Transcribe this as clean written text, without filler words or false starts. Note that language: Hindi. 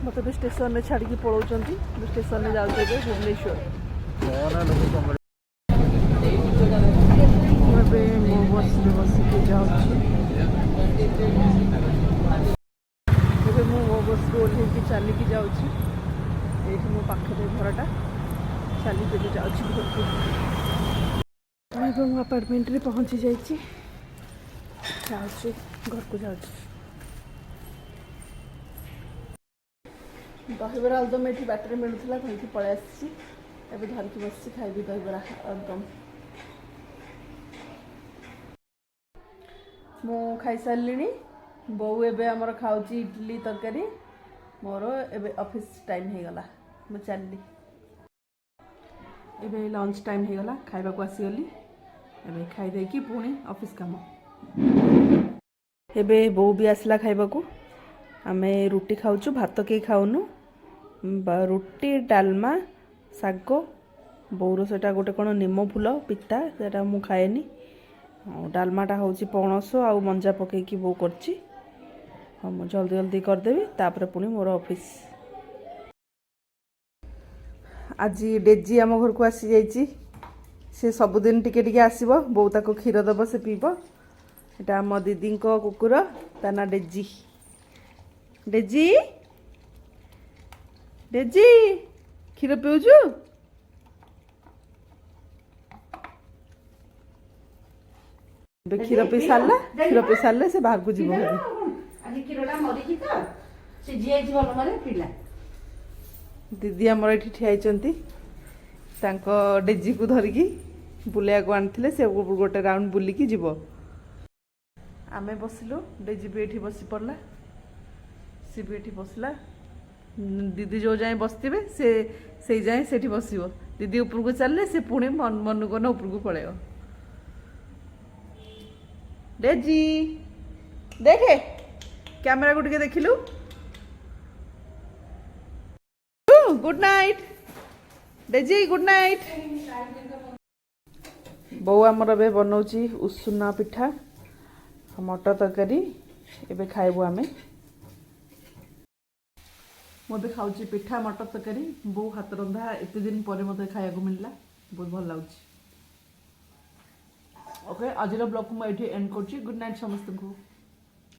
मत भी स्टेशन में छाड़ी पलाऊँ स्टेशन में जाऊँ भुवनेश्वर मो बस बसिक जाऊँ मो बस ओह्ल चलिकी जाऊँ ये मो पाखे घरटा चली चली जाऊँ घर को अपार्टमेंट रे पहुँची जाऊँ घर को जाऊँ दहीबरा आलुदम ये बाटर मिलूला धरिकी पलि आसी एवं धरिकी बस खाइबी दहीबरा आलुदम मु खाई सारे बो एबे आमर खाऊँ इडली तरकारी मोर एबे ऑफिस टाइम हो गला मु चलली एबे लंच टाइम हो गला खाइबा को आसीगली एबे खाई देकी पुणी ऑफिस काम एबे बो भी आसला खाइबा को आमे रुटी खाऊँ भात के खाऊनु रुटी डालमा शाग बोर सेटा गोटे कौन निम फूल पिता सेटा मु खाएनी डालमाटा हूँ पणस आउ मंजा पकईकी बो करची हाँ मुझे जल्दी जल्दी करदेवी तापर पुणी मोर ऑफिस आज डेजी आम घर को आसी जाइए से सबुदिन टिके टिके आसब बो ताको क्षीर दब से पीब एटा आम दीदी कुकुर ता ना डेजी डेजी डेजी क्षीर पिउजु क्षीर पी सारे से बाहर को जीव दीदी आमर ये ठियाई डेजी को धरिकी बुलिया को आनी से गोटे राउंड बुलिकी जीव आमे बसिलु डेजी भी ये बसी पड़ला सी भी ये बसला दीदी जो जाए बसते से जाए से बस दीदी ऊपर को चलले से पुणी मन को ना ऊपर को पड़े डेजी देखे कैमरा को टिके देखिलु good night Daisy good night बो आमर ए बनाऊँगी उषुना पिठा मटर तरकारी एबे खाइबु आमे मुझे खाऊँ पिठा मटर तरकारी बो हाथ रंधा एत दिन पर मत खाया मिलला बहुत भल लगे ओके आज ब्लॉग को मुझे एंड कर गुड नाइट समस्त को।